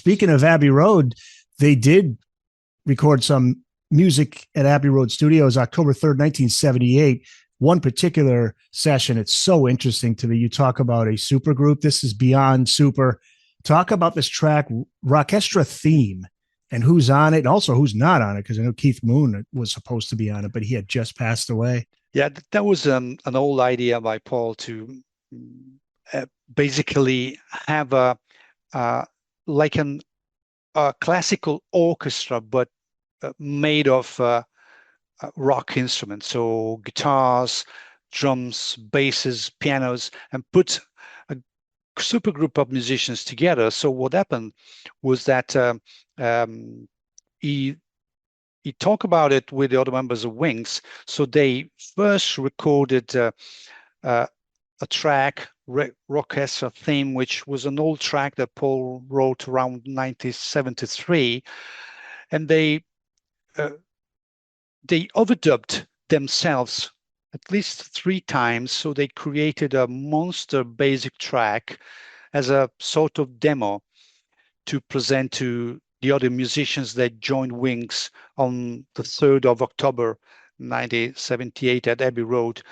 speaking of Abbey Road, they did record some music at Abbey Road Studios October 3rd, 1978. One particular session, it's so interesting to me. You talk about a super group. This is beyond super. Talk about this track, Rockestra Theme, and who's on it, and also who's not on it, because I know Keith Moon was supposed to be on it, but he had just passed away. Yeah, that was an old idea by Paul to basically have like a classical orchestra, but made of rock instruments, so guitars, drums, basses, pianos, and put a super group of musicians together. So what happened was that he talked about it with the other members of Wings. So they first recorded a track, Rockestra Theme, which was an old track that Paul wrote around 1973, and they overdubbed themselves at least 3 times. So they created a monster basic track as a sort of demo to present to the other musicians that joined Wings on the 3rd of October 1978 at Abbey Road.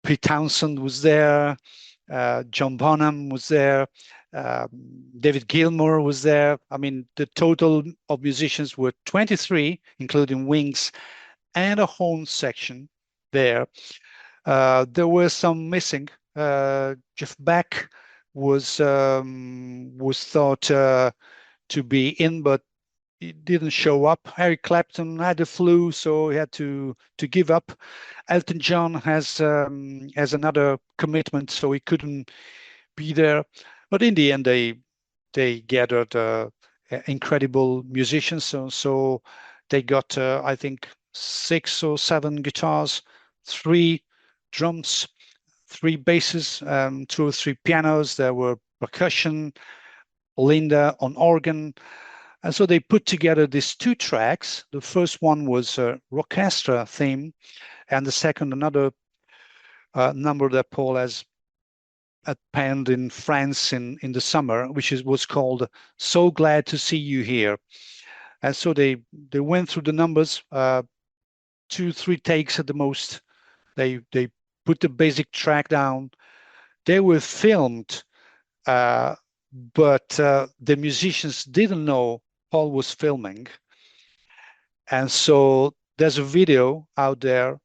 Pete Townsend was there, John Bonham was there, David Gilmour was there. I mean, the total of musicians were 23, including Wings and a horn section there. There were some missing. Jeff Beck was thought to be in, but he didn't show up. Eric Clapton had the flu, so he had to give up. Elton John has another commitment, so he couldn't be there. But in the end, they gathered incredible musicians. So they got I think 6 or 7 guitars, 3 drums, 3 basses, 2 or 3 pianos. There were percussion, Linda on organ. And so they put together these 2 tracks. The first one was Rockestra Theme, and the second, another number that Paul has penned in France in the summer, which was called So Glad to See You Here. And so they went through the numbers, 2-3 takes at the most. They put the basic track down. They were filmed, but the musicians didn't know Paul was filming. And so there's a video out there.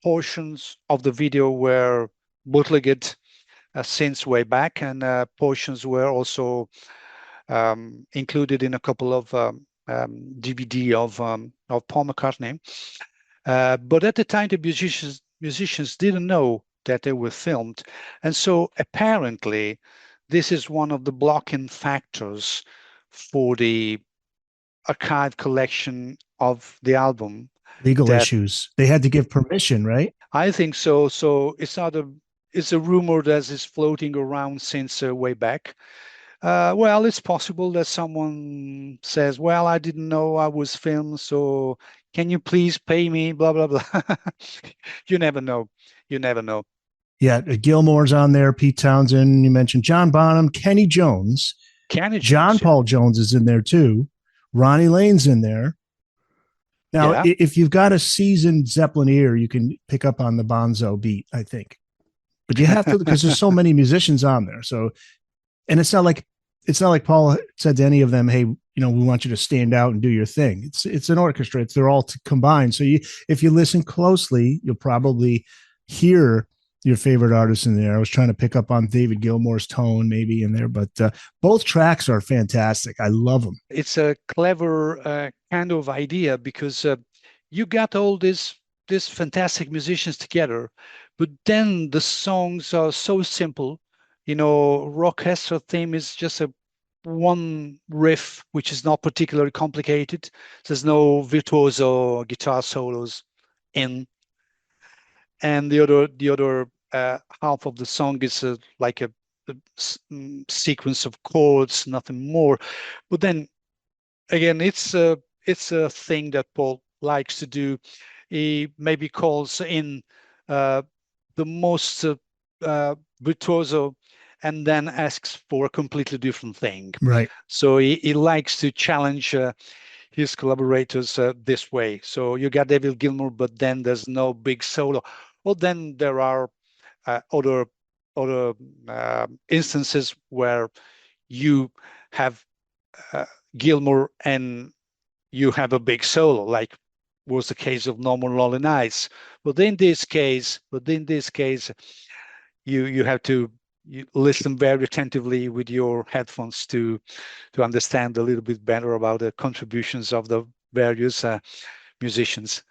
Portions of the video were bootlegged since way back, and portions were also included in a couple of DVD of Paul McCartney. But at the time, the musicians didn't know that they were filmed. And so apparently, this is one of the blocking factors for the archive collection of the album. Legal issues. They had to give permission, right? I think so. So it's a rumor that is floating around since way back. Well, it's possible that someone says, well, I didn't know I was filmed, so can you please pay me, blah, blah, blah. You never know. You never know. Yeah, Gilmour's on there, Pete Townsend, you mentioned John Bonham, Kenny Jones. John Paul Jones is in there too. Ronnie Lane's in there. Now, if you've got a seasoned Zeppelin ear, you can pick up on the Bonzo beat, I think. But you have to, because there's so many musicians on there. So, and it's not like Paul said to any of them, hey, we want you to stand out and do your thing. It's an orchestra. They're all combined. So if you listen closely, you'll probably hear your favorite artists in there. I was trying to pick up on David Gilmour's tone maybe in there, but both tracks are fantastic. I love them. It's a clever kind of idea, because you got all these fantastic musicians together, but then the songs are so simple. Rockestra Theme is just one riff, which is not particularly complicated. There's no virtuoso guitar solos in. And the other half of the song is like a sequence of chords, nothing more. But then again, it's a thing that Paul likes to do. He maybe calls in the most virtuoso and then asks for a completely different thing. Right. So he likes to challenge his collaborators this way. So you got David Gilmour, but then there's no big solo. Well, then there are other instances where you have Gilmour and you have a big solo, like was the case of No More Lonely Nights. But in this case, you have to listen very attentively with your headphones to understand a little bit better about the contributions of the various musicians.